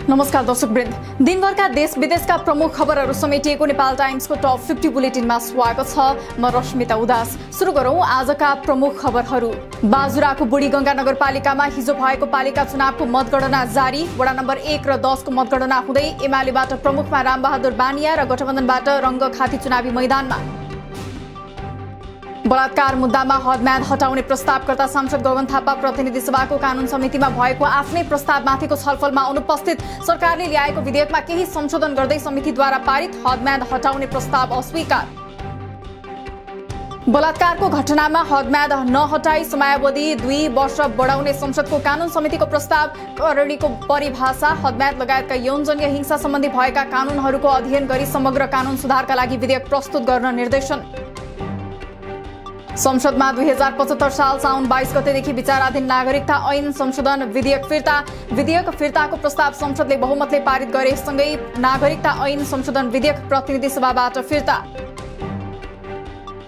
नमस्कार दर्शकवृन्द, दिनभरका देश विदेशका प्रमुख खबरहरू समेटिएको नेपाल टाइम्सको टप 50 बुलेटिनमा स्वागत छ। म रश्मिता उदास। सुरु गरौं आजका प्रमुख खबरहरू। बाजुराको बुढीगंगा नगरपालिकामा हिजो भएको पालिका चुनावको मतगणना जारी। वडा नम्बर 1 र 10 को मतगणना हुँदै एमालेबाट प्रमुखमा रामबहादुर बानिया र गठबन्धनबाट रङ्गखाती चुनावी मैदानमा। बलात्कार मुद्दामा हदम्याद हटाउने प्रस्तावकर्ता सांसद गगन थापा प्रतिनिधि सभाको कानून समितिमा भएको आफ्नै प्रस्तावमाथिको छलफलमा अनुपस्थित। सरकारले ल्याएको विधेयकमा केही संशोधन गर्दै समितिद्वारा पारित हदम्याद हटाउने प्रस्ताव अस्वीकार। बलात्कारको घटनामा हदम्याद नहटाई समयावधि 2 वर्ष बढाउने संसदको कानून समितिको प्रस्ताव। करणीको परिभाषा, हदम्याद लगायतका यौनजन्य हिंसा सम्बन्धी भएका कानूनहरूको अध्ययन गरी समग्र कानून सुधारका लागि विधेयक प्रस्तुत गर्न निर्देशन। संसदमा 2075 साल साउन 22 गतेदेखि विचाराधीन नागरिकता ऐन संशोधन विधेयक फिर्ता। विधेयक फिर्ताको प्रस्ताव संसदले बहुमतले पारित गरेसँगै नागरिकता ऐन संशोधन विधेयक प्रतिनिधि सभाबाट फिर्ता।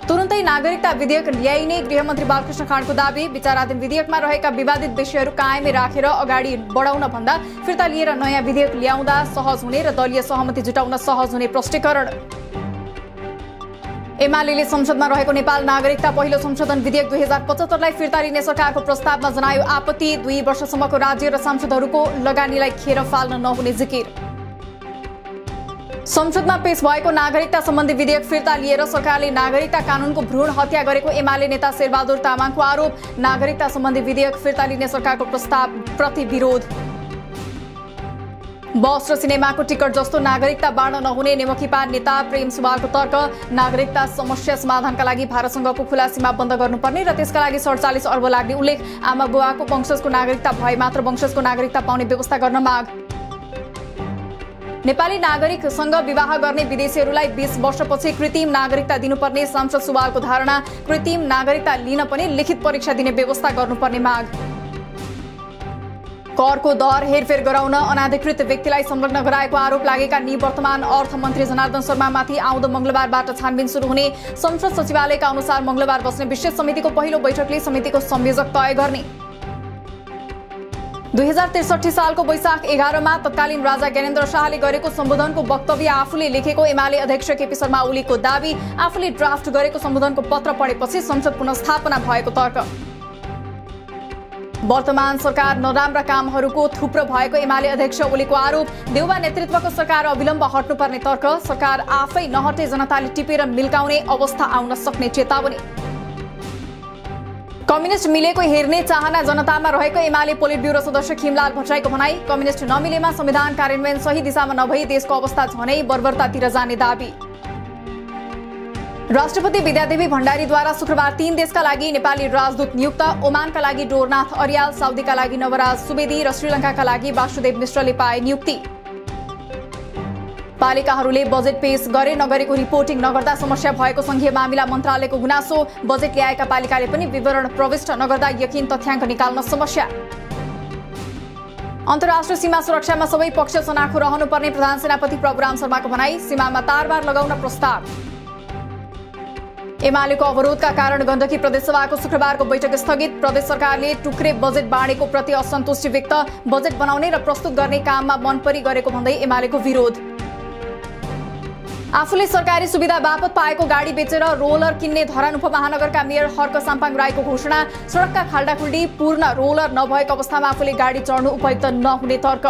तुरुन्तै नागरिकता विधेयक ल्याइने गृहमन्त्री बालकृष्ण खाँडको दाबी। विचाराधीन विधेयकमा रहेका विवादित विषयहरू कायमै राखेर अगाडि बढाउन भन्दा फिर्ता लिएर नयाँ विधेयक ल्याउँदा सहज हुने र दलीय सहमति जुटाउन सहज हुने प्रष्टीकरण। एमालेले संसदमा रहेको नेपाल नागरिकता पहिलो संशोधन विधेयक 2075 लाई फिर्ता लिने सरकारको प्रस्तावमा जनायो आपत्ति। 2 वर्षसम्मको राज्य र सांसदहरूको लगानीलाई खेर फाल्न नहुने जिकिर। संसदमा पेश भएको नागरिकता सम्बन्धी विधेयक फिर्ता लिएर सरकारले नागरिकता कानूनको भ्रूण हत्या गरेको एमाले नेता शेरबहादुर तामाङको आरोप। नागरिकता सम्बन्धी विधेयक फिर्ता लिने सरकारको प्रस्ताव प्रति विरोध। बस र सिनेमाको टिकट जस्तो नागरिकता बाँड्न नहुने नेमखिपा नेता प्रेम सुवालको तर्क। नागरिकता समस्या समाधानका लागि भारतसँगको खुला सीमा बन्द गर्नुपर्ने र त्यसका लागि 47 अर्ब लाग्ने उल्लेख। आमा बुवाको वंशजको नागरिकता भए मात्र वंशजको नागरिकता पाउने व्यवस्था गर्न माग। नेपाली नागरिकसँग विवाह गर्ने विदेशीहरूलाई 20 वर्षपछि कृत्रिम नागरिकता दिनुपर्ने सांसद सुवालको धारणा। कृत्रिम नागरिकता लिन पनि लिखित परीक्षा दिने व्यवस्था गर्नुपर्ने माग। करको दर हेरफेर गराउन अनाधिकृत व्यक्तिलाई संलग्न गराएको आरोप लागेका निवर्तमान अर्थमन्त्री जनार्दन शर्मामाथि आउँदो मंगलबारबाट छानबिन शुरू हुने। संसद सचिवालयका अनुसार मंगलबार बस्ने विशेष समितिको पहिलो बैठकले समितिको संयोजक तय गर्ने। 2063 सालको वैशाख 11 मा तत्कालीन राजा ज्ञानेन्द्र शाहले गरेको सम्बोधनको वक्तव्य आफूले लेखेको एमाले अध्यक्ष केपी शर्मा ओलीको दाबी। आफूले ड्राफ्ट गरेको सम्बोधनको पत्र पढेपछि संसद पुनर्स्थापना भएको तर्क। वर्तमान सरकार नराम्रा कामहरूको थुप्रो भएको एमाले अध्यक्ष ओलीको आरोप। देउबा नेतृत्वको सरकार अविलम्ब हट्नुपर्ने तर्क। सरकार आफै नहटे जनताले टिपेर मिल्काउने अवस्था आउन सक्ने चेतावनी। कम्युनिस्ट मिलेको हेर्ने चाहना जनतामा रहेको एमाले पोलिट ब्युरो सदस्य खिमलाल भट्टराईको भनाई। कम्युनिस्ट नमिलेमा संविधान कार्यान्वयन सही दिशामा नभई देशको अवस्था झनै बर्बरतातिर जाने दाबी। राष्ट्रपति विद्यादेवी भण्डारीद्वारा शुक्रबार 3 देशका लागि नेपाली राजदूत नियुक्त। ओमानका लागि डोरनाथ अर्याल, साउदीका लागि नवराज सुवेदी र श्रीलङ्काका लागि वासुदेव मिश्रले पाए नियुक्ति। पालिकाहरूले बजेट पेश गरे नगरेको रिपोर्टिङ नगर्दा समस्या भएको संघीय मामिला मन्त्रालयको गुनासो। बजेट ल्याएका पालिकाले पनि विवरण प्रविष्ट नगर्दा यकिन तथ्याङ्क निकाल्न समस्या। अन्तर्राष्ट्रिय सीमा सुरक्षामा सबै पक्ष सनाखो रहनुपर्ने प्रधान सेनापति प्रभुराम शर्माको भनाई। सीमामा तारबार लगाउन प्रस्ताव। एमालेको अवरोधका कारण गण्डकी प्रदेशसभाको शुक्रबारको बैठक स्थगित। प्रदेश सरकारले टुक्रे बजेट बाँडेको प्रति असन्तुष्टि व्यक्त। बजेट बनाउने र प्रस्तुत गर्ने काममा मनपरी गरेको भन्दै एमालेको विरोध। आफूले सरकारी सुविधा बापत पाएको गाडी बेचेर रोलर किन्ने धरान उपमहानगरका मेयर हर्क साम्पाङ राईको घोषणा। सडकका खाल्डाखुल्डी पूर्ण रोलर नभएको अवस्थामा आफूले गाडी चढ्नु उपयुक्त नहुने तर्क।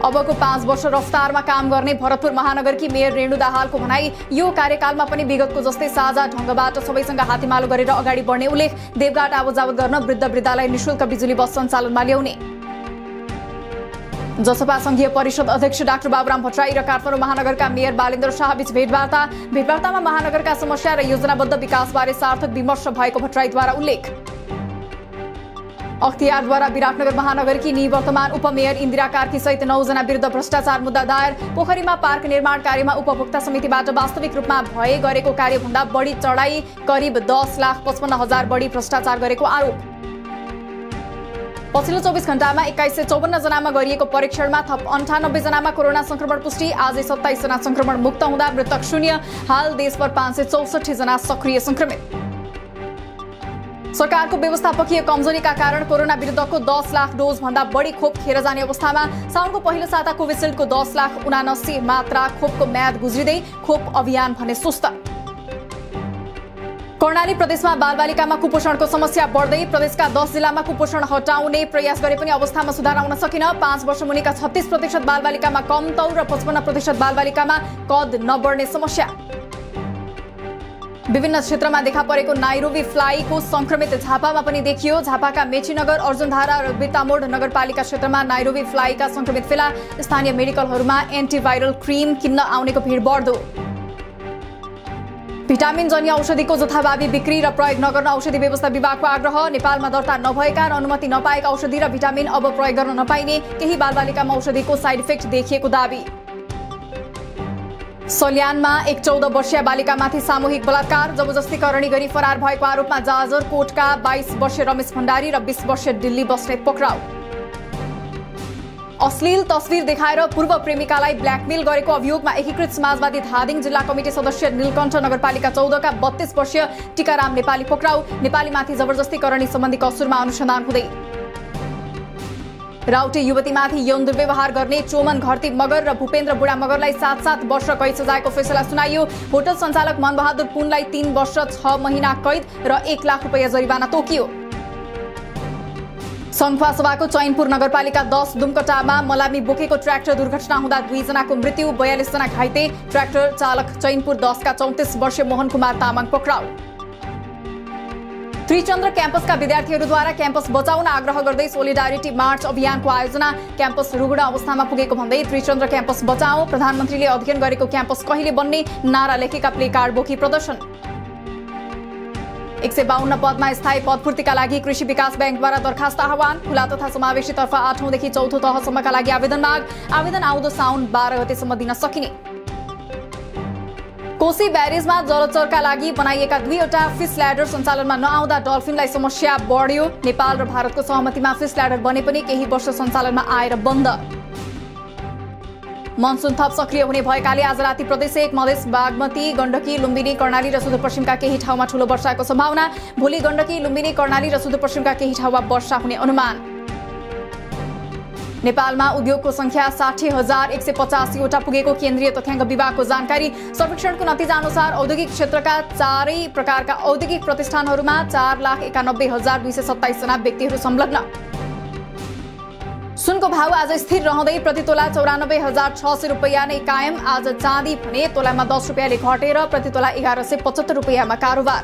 अबको 5 वर्ष रफ्तारमा काम गर्ने भरतपुर महानगरकी मेयर रेणु दाहालको भनाई। यो कार्यकालमा पनि विगतको जस्तै साझा ढंगबाट सबैसँग हातेमालो गरेर अगाडि बढ्ने उल्लेख। देवघाट आवतजावत गर्न वृद्ध वृद्धालाई निशुल्क बिजुली बस सञ्चालनमा ल्याउने। जसपा संघीय परिषद अध्यक्ष डाक्टर बाबुराम भट्टराई र काठमाडौँ महानगरका मेयर बालेन्द्र शाह बीच भेटवार्ता। भेटवार्तामा महानगरका समस्या र योजनाबद्ध विकासबारे सार्थक विमर्श भएको भट्टराईद्वारा उल्लेख। अख्तियारद्वारा विराटनगर महानगरकी निवर्तमान उपमेयर इन्दिरा कार्की सहित 9 जना विरुद्ध भ्रष्टाचार मुद्दा दायर। पोखरीमा पार्क निर्माण कार्यमा उपभोक्ता समितिबाट वास्तविक रूपमा भए गरेको कार्यभन्दा बढी चढाई, करिब 10,55,000 बढी भ्रष्टाचार गरेको आरोप। पछिल्लो 24 घण्टामा 2154 जनामा गरिएको परीक्षणमा थप 98 जनामा कोरोना संक्रमण पुष्टि। आजै 27 जना संक्रमण मुक्त हुँदा मृतक शून्य। हाल देशभर 564 जना सक्रिय संक्रमित। सरकारको व्यवस्थापकीय कमजोरीका कारण कोरोना विरुद्धको 10 लाख डोज भन्दा बढी खोप खेर जाने अवस्थामा साउनको पहिलो साता कोभिसिल्डको 10,79,00,000 मात्रा खोपको म्याद गुज्रिँदै खोप अभियान भने सुस्त। कर्णाली प्रदेशमा बालबालिकामा कुपोषणको समस्या बढ्दै प्रदेशका 10 जिल्लामा कुपोषण हटाउने प्रयास गरे पनि अवस्थामा सुधार आउन सकिन। 5 वर्ष मुनिका 36% बालबालिकामा कम तौल र 55% बालबालिकामा कद नबढ्ने समस्या। विभिन्न क्षेत्रमा देखा परेको नाइरोबी फ्लाईको संक्रमित झापामा पनि देखियो। झापाका मेचीनगर, अर्जुनधारा र बिर्तामोड नगरपालिका क्षेत्रमा नाइरोबी फ्लाईका संक्रमित फेला। स्थानीय मेडिकलहरूमा एन्टिभाइरल क्रिम किन्न आउनेको भिड बढ्दो। भिटामिन जन्य औषधिको जथाभावी बिक्री र प्रयोग नगर्न औषधि व्यवस्था विभागको आग्रह। नेपालमा दर्ता नभएका र अनुमति नपाएका औषधि र भिटामिन अब प्रयोग गर्न नपाइने। केही बालबालिकामा औषधिको साइड इफेक्ट देखिएको दावी। सल्यानमा एक 14 वर्षीय बालिकामाथि सामूहिक बलात्कार, जबरजस्ती करणी गरी फरार भएको आरोपमा जाजरकोटका 22 वर्षीय रमेश भण्डारी र 20 वर्षीय दिल्ली बस्नेत पक्राउ। अश्लील तस्विर देखाएर पूर्व प्रेमिकालाई ब्ल्याकमेल गरेको अभियोगमा एकीकृत समाजवादी धादिङ जिल्ला कमिटी सदस्य नीलकण्ठ नगरपालिका 14 का 32 वर्षीय टीकाराम नेपाली पक्राउ। नेपालीमाथि जबरजस्ती करणी सम्बन्धी कसुरमा अनुसन्धान हुँदै। राउटे युवतीमाथि यौन दुर्व्यवहार गर्ने चोमन घरती मगर र भूपेन्द्र बुढा मगरलाई 7-7 वर्ष कैद सजायको फैसला सुनाइयो। होटल सञ्चालक मनबहादुर पुनलाई 3 वर्ष 6 महिना कैद र 1 लाख रुपैयाँ जरिवाना तोकियो। सङ्खुवासभाको चैनपुर नगरपालिका 10 दुमकटामा मलामी बोकेको ट्र्याक्टर दुर्घटना हुँदा 2 जनाको मृत्यु, 42 जना घाइते। ट्र्याक्टर चालक चैनपुर 10 का 34 वर्षीय मोहन कुमार तामाङ पक्राउ। त्रिचन्द्र क्याम्पसका विद्यार्थीहरूद्वारा क्याम्पस बचाउन आग्रह गर्दै सोलिडारिटी मार्च अभियानको आयोजना। क्याम्पस रुग्ण अवस्थामा पुगेको भन्दै त्रिचन्द्र क्याम्पस बचाऊ, प्रधानमन्त्रीले अध्ययन गरेको क्याम्पस कहिले बन्ने नारा लेखेका प्ले कार्ड बोकी प्रदर्शन। 152 पदमा स्थायी पदपूर्तिका लागि कृषि विकास बैंकद्वारा दरखास्त आह्वान। खुला तथा समावेशीतर्फ 8औं देखि 4औं तहसम्मका लागि आवेदन माग। आवेदन आउँदो साउन 12 गतेसम्म दिन सकिने। कोशी ब्यारेजमा जलचरका लागि बनाइएका 2वटा फिस ल्याडर सञ्चालनमा नआउँदा डल्फिनलाई समस्या बढ्यो। नेपाल र भारतको सहमतिमा फिस ल्याडर बने पनि केही वर्ष सञ्चालनमा आएर बन्द। मनसुन थप सक्रिय हुने भएकाले आज राति प्रदेश 1 मधेस बागमती, गण्डकी, लुम्बिनी, कर्णाली र सुदूरपश्चिमका केही ठाउँमा ठूलो वर्षाको सम्भावना। भोलि गण्डकी, लुम्बिनी, कर्णाली र सुदूरपश्चिमका केही ठाउँमा वर्षा हुने अनुमान। नेपालमा उद्योगको संख्या 60,185 वटा पुगेको केन्द्रीय तथ्याङ्क विभागको जानकारी। सर्वेक्षणको नतिजा अनुसार औद्योगिक क्षेत्रका 4 प्रकारका औद्योगिक प्रतिष्ठानहरूमा 4,91,227 जना व्यक्तिहरू संलग्न। सुनको भाव आज स्थिर रहँदै प्रति तोला 94,600 रुपैयाँ नै कायम। आज चाँदी भने तोलामा 10 रुपैयाँले घटेर प्रति तोला 1175 रुपैयाँमा कारोबार।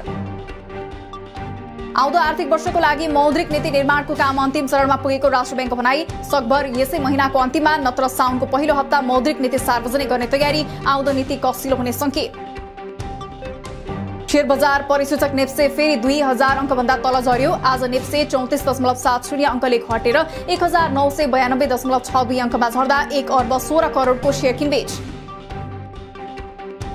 आउँदो आर्थिक वर्षको लागि मौद्रिक नीति निर्माणको काम अन्तिम चरणमा पुगेको राष्ट्र बैंकको भनाई। सकभर यसै महिनाको अन्तिममा नत्र साउनको पहिलो हप्ता मौद्रिक नीति सार्वजनिक गर्ने तयारी। आउँदो नीति कसिलो हुने संकेत। शेयर बजार परिसूचक नेप्से फेरि 2000 अङ्कभन्दा तल झर्यो। आज नेप्से 34.70 अङ्कले घटेर 1992.62 अङ्कमा झर्दा 1 अर्ब 16 करोडको शेयर किनबेच।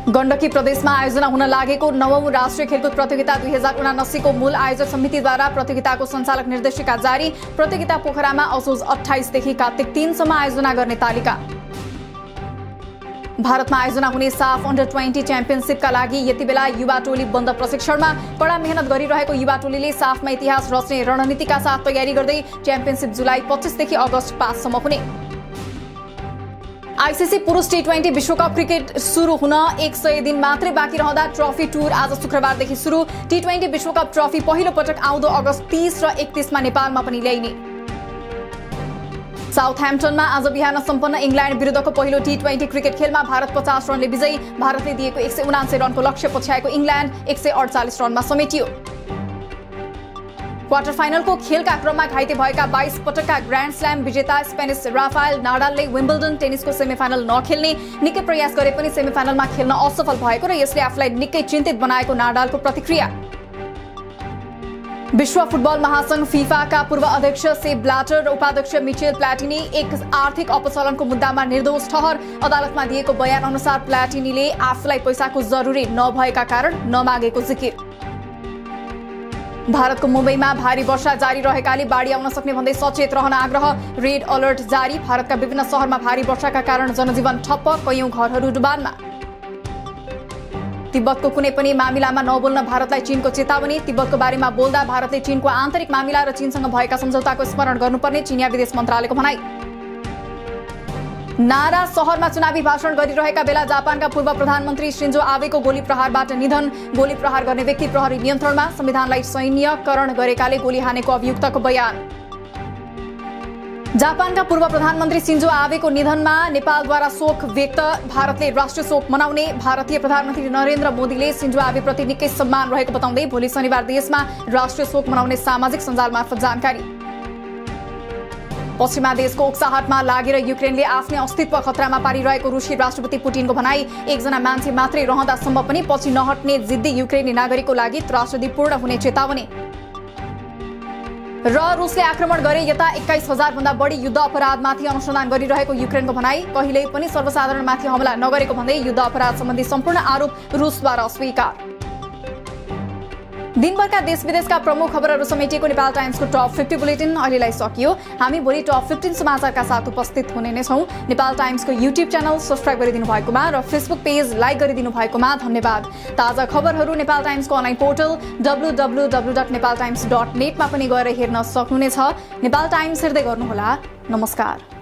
गण्डकी प्रदेशमा आयोजना हुन लागेको 9औं राष्ट्रिय खेलकुद प्रतियोगिता 2079 को मूल आयोजक समितिद्वारा प्रतियोगिताको सञ्चालक निर्देशिका जारी। प्रतियोगिता पोखरामा असोज 28 देखि कार्तिक 3 सम्म आयोजना गर्ने तालिका। भारतमा आयोजना हुने साफ अन्डर 20 च्याम्पियनशिपका लागि यति बेला युवा टोली बन्द प्रशिक्षणमा। कड़ा मेहनत गरिरहेको युवा टोलीले साफमा इतिहास रच्ने रणनीतिका साथ तयारी गर्दै च्याम्पियनशिप जुलाई 25 देखि अगस्त 5 सम्म हुने। आईसीसी पुरुष T20 विश्वकप क्रिकेट सुरु हुन 100 दिन मात्रै बाँकी रहँदा ट्रफी टुर आज शुक्रबारदेखि सुरु। T20 विश्वकप ट्रफी पहिलो पटक आउँदो अगस्त 30 र 31 मा नेपालमा पनि ल्याइने। साउथह्याम्पटनमा आज बिहान सम्पन्न इङ्ल्यान्ड विरुद्धको पहिलो T20 क्रिकेट खेलमा भारत 50 रनले विजयी। भारतले दिएको 179 रनको लक्ष्य पछ्याएको इङ्ल्यान्ड 148 रनमा समेटियो। क्वार्टर फाइनलको खेलका क्रममा घाइते भएका 22 पटकका ग्रान्ड स्ल्याम विजेता स्पेनिस राफाएल नाडालले विम्बल्डन टेनिसको सेमिफाइनल नखेल्ने। निकै प्रयास गरे पनि सेमिफाइनलमा खेल्न असफल भएको र यसले आफूलाई निकै चिन्तित बनाएको नाडालको प्रतिक्रिया। विश्व फुटबल महासंघ फिफाका पूर्व अध्यक्ष सेप ब्ल्याटर र उपाध्यक्ष मिचेल प्लाटिनी एक आर्थिक अपचलनको मुद्दामा निर्दोष ठहर। अदालतमा दिएको बयान अनुसार प्लाटिनीले आफूलाई पैसाको जरुरी नभएका कारण नमागेको जिकिर। भारतको मुम्बईमा भारी वर्षा जारी रहेकाले बाढी आउन सक्ने भन्दै सचेत रहन आग्रह। रेड अलर्ट जारी। भारतका विभिन्न शहरमा भारी वर्षाका कारण जनजीवन ठप्प, कैयौं घरहरू डुबानमा। तिब्बतको कुनै पनि मामिलामा नबोल्न भारतलाई चीनको चेतावनी। तिब्बतको बारेमा बोल्दा भारतले चीनको आन्तरिक मामिला र चीनसँग भएका सम्झौताको स्मरण गर्नुपर्ने चिनिया विदेश मन्त्रालयको भनाई। नारा शहरमा चुनावी भाषण गरिरहेका बेला जापानका पूर्व प्रधानमन्त्री शिन्जो आबेको गोली प्रहारबाट निधन। गोली प्रहार गर्ने व्यक्ति प्रहरी नियन्त्रणमा। संविधानलाई सैन्यकरण गरेकाले गोली हानेको अभियुक्तको बयान। जापानका पूर्व प्रधानमन्त्री शिन्जो आबेको निधनमा नेपालद्वारा शोक व्यक्त। भारतले राष्ट्रिय शोक मनाउने। भारतीय प्रधानमन्त्री नरेन्द्र मोदीले शिन्जो आबेप्रति निकै सम्मान रहेको बताउँदै भोलि शनिबार देशमा राष्ट्रिय शोक मनाउने सामाजिक सञ्जाल मार्फत जानकारी। पश्चिमा देशको ओक्साहटमा लागेर युक्रेनले आफ्नै अस्तित्व खतरामा पारिरहेको रुसी राष्ट्रपति पुटिनको भनाई। एकजना मान्छे मात्रै रहँदासम्म पनि पछि नहट्ने जिद्दी युक्रेनी नागरिकको लागि त्रासदीपूर्ण हुने चेतावनी। र रुसले आक्रमण गरे यता 21,000 भन्दा बढी युद्ध अपराधमाथि अनुसन्धान गरिरहेको युक्रेनको भनाई। कहिल्यै पनि सर्वसाधारणमाथि हमला नगरेको भन्दै युद्ध अपराध सम्बन्धी सम्पूर्ण आरोप रुसद्वारा अस्वीकार। दिनभरका देश विदेशका प्रमुख खबरहरू समेटिएको नेपाल टाइम्सको टप 50 बुलेटिन अहिलेलाई सकियो। हामी भोलि टप 15 समाचारका साथ उपस्थित हुने नै छौँ। नेपाल टाइम्सको युट्युब च्यानल सब्स्क्राइब गरिदिनु भएकोमा र फेसबुक पेज लाइक गरिदिनु भएकोमा धन्यवाद। ताजा खबरहरू नेपाल टाइम्सको अनलाइन पोर्टल www.nepaltimes.net मा पनि गएर हेर्न सक्नुहुनेछ। नेपाल टाइम्स हेर्दै गर्नुहोला। नमस्कार।